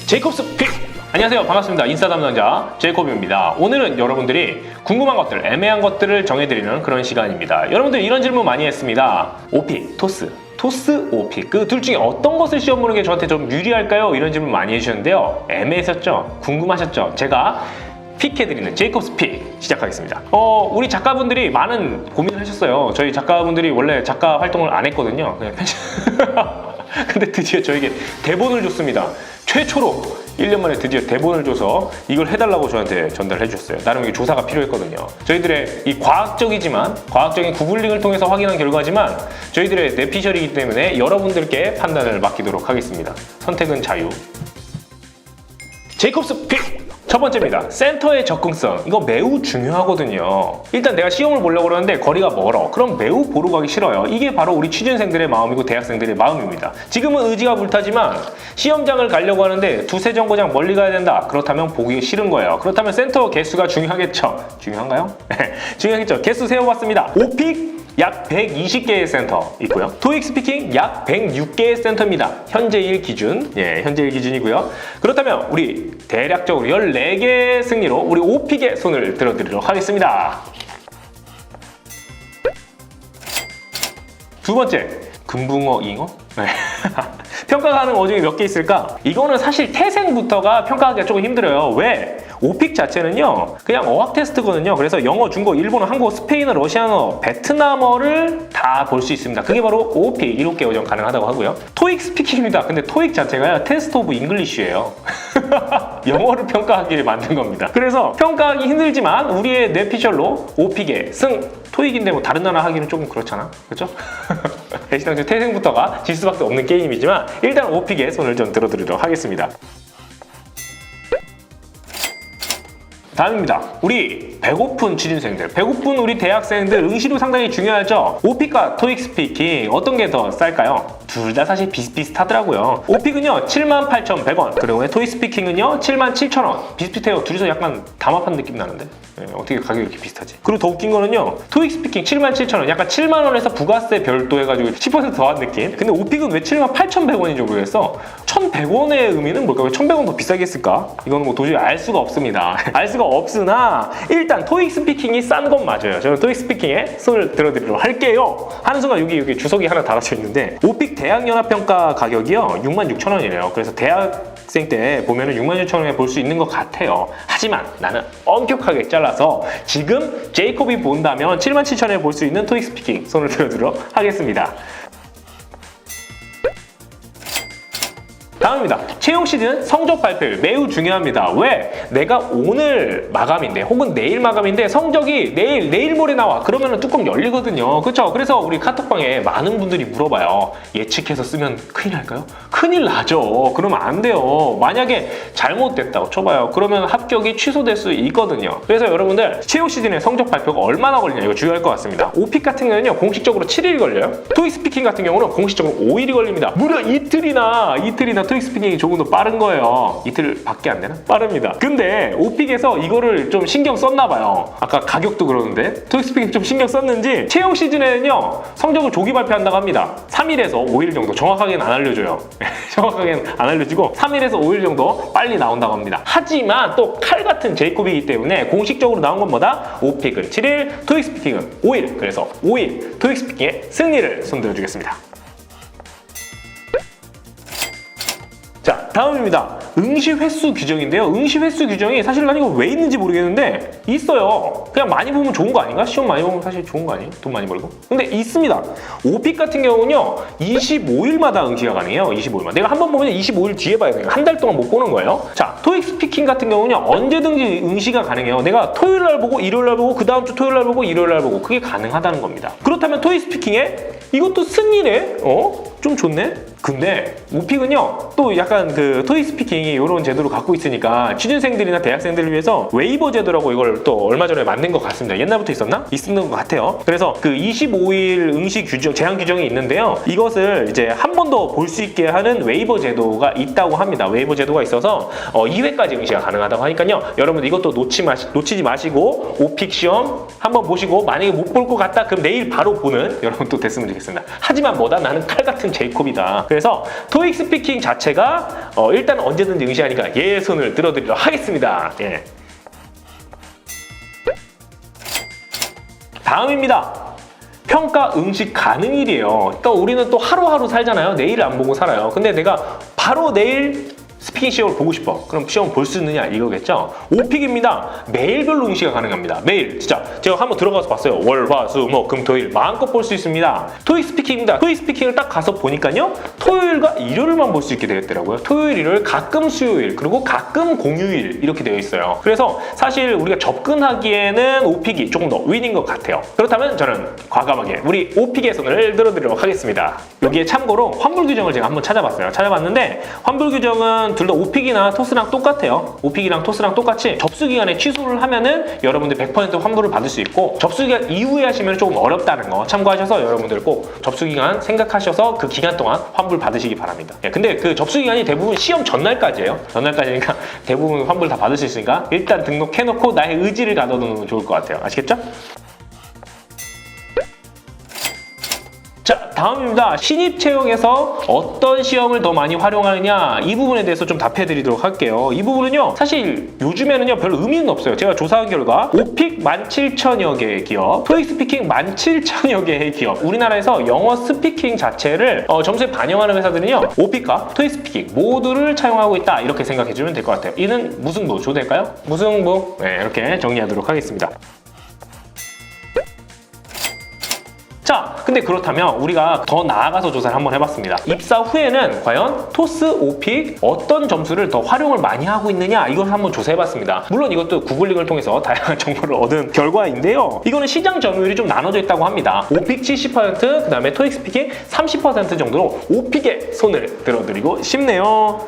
제이콥스 픽! 안녕하세요, 반갑습니다. 인싸 담당자 제이콥입니다. 오늘은 여러분들이 궁금한 것들, 애매한 것들을 정해드리는 그런 시간입니다. 여러분들 이런 질문 많이 했습니다. 오픽, 토스, 오픽, 그 둘 중에 어떤 것을 시험 보는 게 저한테 좀 유리할까요? 이런 질문 많이 해주셨는데요. 애매했었죠? 궁금하셨죠? 제가 픽해드리는 제이콥스 픽 시작하겠습니다. 우리 작가분들이 많은 고민을 하셨어요. 저희 작가분들이 원래 작가 활동을 안 했거든요. 그냥 편집. 근데 드디어 저에게 대본을 줬습니다. 최초로 1년 만에 드디어 대본을 줘서 이걸 해달라고 저한테 전달해 주셨어요. 나름 이게 조사가 필요했거든요. 저희들의 이 과학적인 구글링을 통해서 확인한 결과지만 저희들의 뇌피셜이기 때문에 여러분들께 판단을 맡기도록 하겠습니다. 선택은 자유. 제이콥스 픽! 첫 번째입니다. 센터의 접근성. 이거 매우 중요하거든요. 일단 내가 시험을 보려고 그러는데 거리가 멀어. 그럼 매우 보러 가기 싫어요. 이게 바로 우리 취준생들의 마음이고 대학생들의 마음입니다. 지금은 의지가 불타지만 시험장을 가려고 하는데 두세 정거장 멀리 가야 된다. 그렇다면 보기 싫은 거예요. 그렇다면 센터 개수가 중요하겠죠. 중요한가요? 중요하겠죠. 개수 세워봤습니다. 오픽 약 120개의 센터 있고요. 토익 스피킹 약 106개의 센터입니다. 현재일 기준. 현재일 기준이고요. 그렇다면 우리 대략적으로 14개의 승리로 우리 오픽에 손을 들어드리도록 하겠습니다. 두 번째, 금붕어, 잉어? 평가가는 어종이 몇 개 있을까? 이거는 사실 태생부터가 평가하기가 조금 힘들어요. 왜? 오픽 자체는요, 그냥 어학 테스트거든요. 그래서 영어, 중국어, 일본어, 한국어, 스페인어, 러시아어, 베트남어를 다 볼 수 있습니다. 그게 바로 오픽 7개 어종 가능하다고 하고요. 토익 스피킹입니다. 근데 토익 자체가 테스트 오브 잉글리쉬예요. 영어를 평가하기를 만든 겁니다. 그래서 평가하기 힘들지만 우리의 뇌피셜로 오픽의 승! 토익인데 뭐 다른 나라 하기는 조금 그렇잖아. 그렇죠? 애시당초 태생부터가 질 수밖에 없는 게임이지만 일단 오픽에 손을 좀 들어드리도록 하겠습니다. 다음입니다. 우리 배고픈 취준생들, 배고픈 우리 대학생들 응시도 상당히 중요하죠. 오픽과 토익 스피킹 어떤 게 더 쌀까요? 둘 다 사실 비슷비슷하더라고요. 오픽은요 78,100원, 그리고 토익 스피킹은요 77,000원. 비슷비슷해요. 둘이서 약간 담합한 느낌 나는데 어떻게 가격이 이렇게 비슷하지? 그리고 더 웃긴 거는요, 토익 스피킹 77,000원, 약간 7만원에서 부가세 별도 해가지고 10% 더한 느낌. 근데 오픽은 왜 78,100원인지 모르겠어. 1,100원의 의미는 뭘까? 왜 1,100원 더 비싸게 했을까? 이건 뭐 도저히 알 수가 없습니다. 알 수가 없으나 일단 토익 스피킹이 싼 건 맞아요. 저는 토익 스피킹에 손을 들어드리도록 할게요. 하는 순간 여기 주석이 하나 달아져 있는데 오픽 대학연합평가 가격이요 66,000원이래요. 그래서 대학생 때 보면은 66,000원에 볼 수 있는 것 같아요. 하지만 나는 엄격하게 잘라서 지금 제이콥이 본다면 77,000원에 볼 수 있는 토익 스피킹 손을 들어드리도록 하겠습니다. 다음입니다. 채용 시즌 성적 발표일 매우 중요합니다. 왜? 내가 오늘 마감인데 혹은 내일 마감인데 성적이 내일 모레 나와. 그러면 뚜껑 열리거든요. 그렇죠? 그래서 우리 카톡방에 많은 분들이 물어봐요. 예측해서 쓰면 큰일 날까요? 큰일 나죠. 그러면 안 돼요. 만약에 잘못됐다고 쳐봐요. 그러면 합격이 취소될 수 있거든요. 그래서 여러분들 채용 시즌에 성적 발표가 얼마나 걸리냐 이거 중요할 것 같습니다. 오픽 같은 경우는요 공식적으로 7일이 걸려요. 토익 스피킹 같은 경우는 공식적으로 5일이 걸립니다. 무려 이틀이나 토익 스피킹이 조금 더 빠른 거예요. 이틀밖에 안 되나? 빠릅니다. 근데 오픽에서 이거를 좀 신경 썼나 봐요. 아까 가격도 그러는데 토익 스피킹 좀 신경 썼는지 채용 시즌에는요 성적을 조기 발표한다고 합니다. 3일에서 5일 정도. 정확하게는 안 알려줘요. 정확하게는 안 알려지고 3일에서 5일 정도 빨리 나온다고 합니다. 하지만 또 칼 같은 제이콥이기 때문에 공식적으로 나온 건 뭐다? 오픽은 7일, 토익 스피킹은 5일. 그래서 5일 토익 스피킹의 승리를 손들어주겠습니다. 자, 다음입니다. 응시 횟수 규정인데요. 응시 횟수 규정이 사실 난 이거 왜 있는지 모르겠는데 있어요. 그냥 많이 보면 좋은 거 아닌가? 시험 많이 보면 사실 좋은 거 아니에요? 돈 많이 벌고? 근데 있습니다. 오픽 같은 경우는요 25일마다 응시가 가능해요. 25일마다. 내가 한번 보면 25일 뒤에 봐야 돼요. 한 달 동안 못 보는 거예요. 자, 토익 스피킹 같은 경우는요 언제든지 응시가 가능해요. 내가 토요일 날 보고 일요일 날 보고 그 다음 주 토요일 날 보고 일요일 날 보고 그게 가능하다는 겁니다. 그렇다면 토익 스피킹에 이것도 승리네? 좀 좋네? 근데 오픽은요 또 약간 그 토익 스피킹이 이런 제도를 갖고 있으니까 취준생들이나 대학생들을 위해서 웨이버 제도라고 이걸 또 얼마 전에 만든 것 같습니다. 옛날부터 있었나? 있었는 것 같아요. 그래서 그 25일 응시 규정, 제한 규정이 있는데요. 이것을 이제 한 번 더 볼 수 있게 하는 웨이버 제도가 있다고 합니다. 웨이버 제도가 있어서 2회까지 응시가 가능하다고 하니까요. 여러분 이것도 놓치지 마시고 오픽 시험 한번 보시고 만약에 못 볼 것 같다 그럼 내일 바로 보는 여러분 또 됐으면 좋겠습니다. 하지만 뭐다? 나는 칼 같은 제이콥이다. 그래서 토익 스피킹 자체가 일단 언제든지 응시하니까 예 손을 들어드리도록 하겠습니다. 예. 다음입니다. 평가 응시 가능일이에요. 그러니까 우리는 또 하루하루 살잖아요. 내일을 안 보고 살아요. 근데 내가 바로 내일 스피킹 시험을 보고 싶어. 그럼 시험 볼 수 있느냐 이거겠죠. 오픽입니다. 매일별로 응시가 가능합니다. 매일 진짜 제가 한번 들어가서 봤어요. 월, 화, 수, 목, 금, 토일 마음껏 볼 수 있습니다. 토익 스피킹입니다. 토익 스피킹을 딱 가서 보니까요. 토요일과 일요일만 볼 수 있게 되겠더라고요. 토요일, 일요일, 가끔 수요일, 그리고 가끔 공휴일 이렇게 되어 있어요. 그래서 사실 우리가 접근하기에는 오픽이 조금 더 윈인 것 같아요. 그렇다면 저는 과감하게 우리 오픽의 손을 들어드리도록 하겠습니다. 여기에 참고로 환불 규정을 제가 한번 찾아봤어요. 찾아봤는데 환불 규정은 둘 다 오픽이나 토스랑 똑같아요. 오픽이랑 토스랑 똑같이 접수기간에 취소를 하면은 여러분들 100% 환불을 받을 수 있고 접수기간 이후에 하시면 조금 어렵다는 거 참고하셔서 여러분들 꼭 접수기간 생각하셔서 그 기간 동안 환불 받으시기 바랍니다. 예, 근데 그 접수기간이 대부분 시험 전날까지예요. 전날까지니까 대부분 환불 다 받을 수 있으니까 일단 등록해놓고 나의 의지를 가둬두면 좋을 것 같아요. 아시겠죠? 자, 다음입니다. 신입 채용에서 어떤 시험을 더 많이 활용하느냐 이 부분에 대해서 좀 답해드리도록 할게요. 이 부분은요 사실 요즘에는요 별로 의미는 없어요. 제가 조사한 결과 오픽 17,000여 개의 기업, 토익 스피킹 17,000여 개의 기업, 우리나라에서 영어 스피킹 자체를 점수에 반영하는 회사들은요 오픽과 토익 스피킹 모두를 차용하고 있다 이렇게 생각해주면 될 것 같아요. 이는 무승부 조될까요? 무승부. 네, 이렇게 정리하도록 하겠습니다. 자, 근데 그렇다면 우리가 더 나아가서 조사를 한번 해봤습니다. 입사 후에는 과연 토스, 오픽 어떤 점수를 더 활용을 많이 하고 있느냐 이걸 한번 조사해봤습니다. 물론 이것도 구글링을 통해서 다양한 정보를 얻은 결과인데요. 이거는 시장 점유율이 좀 나눠져 있다고 합니다. 오픽 70%, 그 다음에 토익 스피킹 30% 정도로 오픽에 손을 들어드리고 싶네요.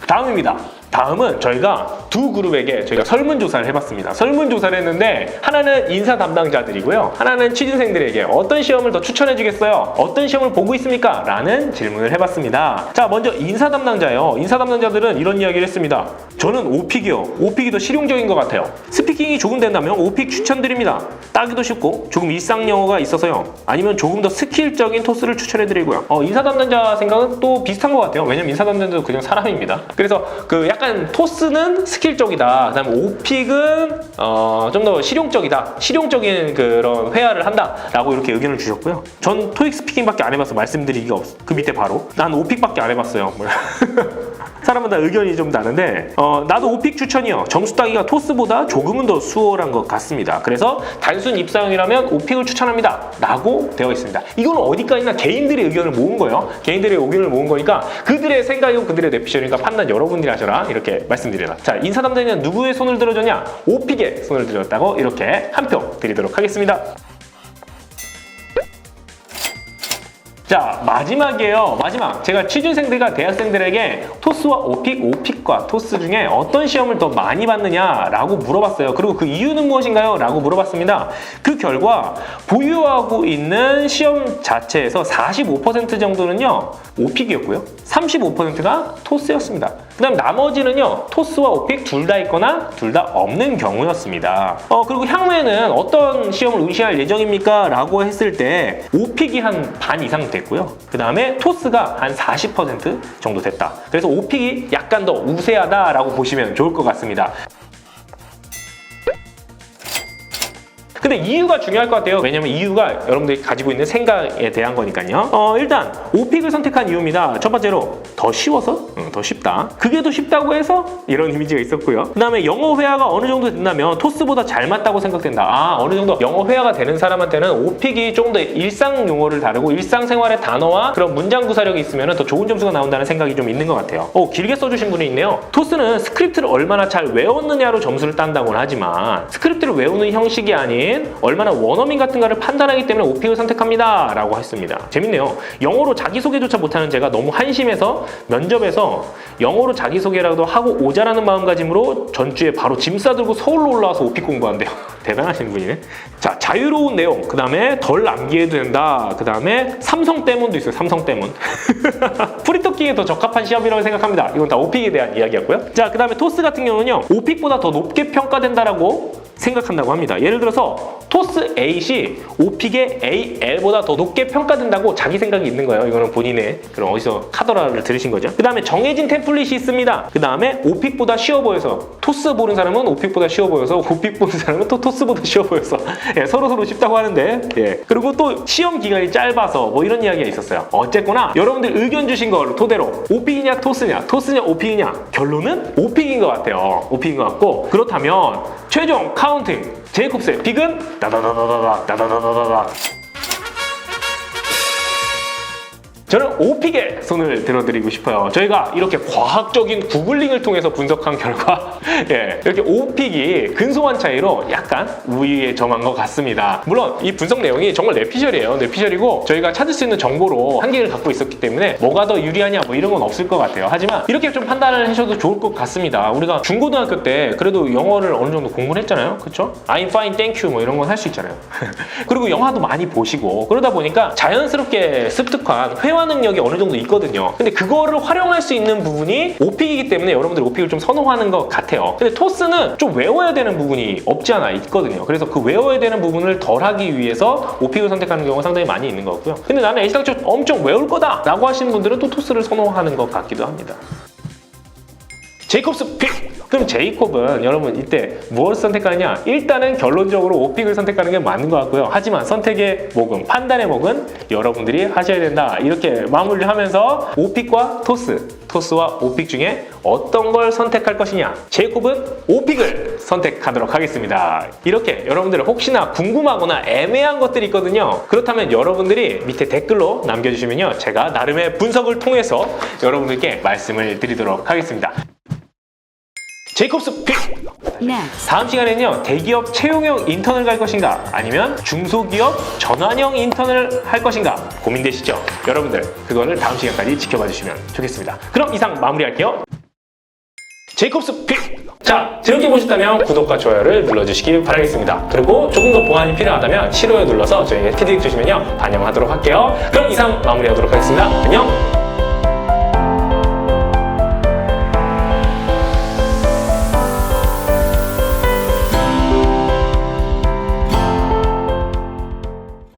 다음입니다. 다음은 저희가 두 그룹에게 저희가 설문조사를 해봤습니다. 설문조사를 했는데 하나는 인사 담당자들이고요. 하나는 취준생들에게 어떤 시험을 더 추천해주겠어요? 어떤 시험을 보고 있습니까? 라는 질문을 해봤습니다. 자, 먼저 인사 담당자예요. 인사 담당자들은 이런 이야기를 했습니다. 저는 오픽이요. 오픽이 더 실용적인 것 같아요. 스피킹이 조금 된다면 오픽 추천드립니다. 따기도 쉽고 조금 일상 영어가 있어서요. 아니면 조금 더 스킬적인 토스를 추천해드리고요. 인사 담당자 생각은 또 비슷한 것 같아요. 왜냐면 인사 담당자도 그냥 사람입니다. 그래서 그 약간 토스는 스킬적이다. 그다음에 오픽은 좀 더 실용적이다. 실용적인 그런 회화를 한다라고 이렇게 의견을 주셨고요. 전 토익 스피킹밖에 안 해봐서 말씀드리기가 없어. 그 밑에 바로 난 오픽밖에 안 해봤어요. 사람마다 의견이 좀 다른데 나도 오픽 추천이요. 점수 따기가 토스보다 조금은 더 수월한 것 같습니다. 그래서 단순 입사형이라면 오픽을 추천합니다. 라고 되어 있습니다. 이건 어디까지나 개인들의 의견을 모은 거예요. 개인들의 의견을 모은 거니까 그들의 생각이고 그들의 뇌피셜이니까 판단 여러분들이 하셔라. 이렇게 말씀드려라. 자, 인사 담당자는 누구의 손을 들어줬냐? 오픽의 손을 들어줬다고 이렇게 한 표 드리도록 하겠습니다. 자, 마지막이에요. 마지막. 제가 취준생들과 대학생들에게 토스와 오픽, 오픽과 토스 중에 어떤 시험을 더 많이 봤느냐라고 물어봤어요. 그리고 그 이유는 무엇인가요? 라고 물어봤습니다. 그 결과 보유하고 있는 시험 자체에서 45% 정도는요 오픽이었고요. 35%가 토스였습니다. 그 다음 나머지는요 토스와 오픽 둘 다 있거나 둘 다 없는 경우였습니다. 그리고 향후에는 어떤 시험을 응시할 예정입니까? 라고 했을 때 오픽이 한 반 이상 됐고요. 그 다음에 토스가 한 40% 정도 됐다. 그래서 오픽이 약간 더 우세하다라고 보시면 좋을 것 같습니다. 근데 이유가 중요할 것 같아요. 왜냐면 이유가 여러분들이 가지고 있는 생각에 대한 거니까요. 일단 오픽을 선택한 이유입니다. 첫 번째로 더 쉬워서? 더 쉽다. 그게 더 쉽다고 해서 이런 이미지가 있었고요. 그 다음에 영어 회화가 어느 정도 된다면 토스보다 잘 맞다고 생각된다. 어느 정도 영어 회화가 되는 사람한테는 오픽이 조금 더 일상 용어를 다루고 일상생활의 단어와 그런 문장 구사력이 있으면 더 좋은 점수가 나온다는 생각이 좀 있는 것 같아요. 길게 써주신 분이 있네요. 토스는 스크립트를 얼마나 잘 외웠느냐로 점수를 딴다고는 하지만 스크립트를 외우는 형식이 아닌 얼마나 원어민 같은가를 판단하기 때문에 오픽을 선택합니다 라고 했습니다. 재밌네요. 영어로 자기소개조차 못하는 제가 너무 한심해서 면접에서 영어로 자기소개라도 하고 오자라는 마음가짐으로 전주에 바로 짐 싸들고 서울로 올라와서 오픽 공부한대요. 대단하신 분이네. 자, 자유로운 내용, 그 다음에 덜 암기해도 된다. 그 다음에 삼성 때문도 있어요. 삼성 때문. 프리토킹 합격에 더 적합한 시험이라고 생각합니다. 이건 다 오픽에 대한 이야기였고요. 자, 그 다음에 토스 같은 경우는요, 오픽보다 더 높게 평가된다라고 생각한다고 합니다. 예를 들어서 토스 8이 오픽의 AL보다 더 높게 평가된다고 자기 생각이 있는 거예요. 이거는 본인의 그런 어디서 카더라를 들으신 거죠. 그 다음에 정해진 템플릿이 있습니다. 그 다음에 오픽보다 쉬워 보여서 토스 보는 사람은 오픽보다 쉬워 보여서 오픽 보는 사람은 또 토스보다 쉬워 보여서 예, 서로 쉽다고 하는데 예. 그리고 또 시험 기간이 짧아서 뭐 이런 이야기가 있었어요. 어쨌거나 여러분들 의견 주신 걸 토대로 오픽이냐 토스냐 오픽이냐 결론은 오픽인 것 같아요. 오픽인 것 같고 그렇다면 최종 카운팅 제이콥스의 픽은 다다다다다다다다다다 저는 오픽에 손을 들어드리고 싶어요. 저희가 이렇게 과학적인 구글링을 통해서 분석한 결과 예, 이렇게 오픽이 근소한 차이로 약간 우위에 점한 것 같습니다. 물론 이 분석 내용이 정말 뇌피셜이에요. 뇌피셜이고 저희가 찾을 수 있는 정보로 한계를 갖고 있었기 때문에 뭐가 더 유리하냐 뭐 이런 건 없을 것 같아요. 하지만 이렇게 좀 판단을 하셔도 좋을 것 같습니다. 우리가 중고등학교 때 그래도 영어를 어느 정도 공부를 했잖아요. 그렇죠? I'm fine, thank you 뭐 이런 건 할 수 있잖아요. 그리고 영화도 많이 보시고 그러다 보니까 자연스럽게 습득한 회화 능력이 어느 정도 있거든요. 근데 그거를 활용할 수 있는 부분이 오픽이기 때문에 여러분들이 오픽을 좀 선호하는 것 같아요. 근데 토스는 좀 외워야 되는 부분이 없지 않아 있거든요. 그래서 그 외워야 되는 부분을 덜 하기 위해서 오픽을 선택하는 경우가 상당히 많이 있는 것 같고요. 근데 나는 애시당초 엄청 외울 거다 라고 하시는 분들은 또 토스를 선호하는 것 같기도 합니다. 제이콥스 픽! 그럼 제이콥은 여러분 이때 무엇을 선택하느냐? 일단은 결론적으로 오픽을 선택하는 게 맞는 것 같고요. 하지만 선택의 목은, 판단의 목은 여러분들이 하셔야 된다. 이렇게 마무리하면서 오픽과 토스와 오픽 중에 어떤 걸 선택할 것이냐? 제이콥은 오픽을 선택하도록 하겠습니다. 이렇게 여러분들 혹시나 궁금하거나 애매한 것들이 있거든요. 그렇다면 여러분들이 밑에 댓글로 남겨주시면요. 제가 나름의 분석을 통해서 여러분들께 말씀을 드리도록 하겠습니다. 제이콥스 픽! 다음 시간에는요, 대기업 채용형 인턴을 갈 것인가 아니면 중소기업 전환형 인턴을 할 것인가 고민되시죠? 여러분들 그거를 다음 시간까지 지켜봐 주시면 좋겠습니다. 그럼 이상 마무리할게요. 제이콥스 픽! 자, 재밌게 보셨다면 구독과 좋아요를 눌러주시기 바라겠습니다. 그리고 조금 더 보완이 필요하다면 싫어요 눌러서 저희에게 피드백 주시면요 반영하도록 할게요. 그럼 이상 마무리하도록 하겠습니다. 안녕!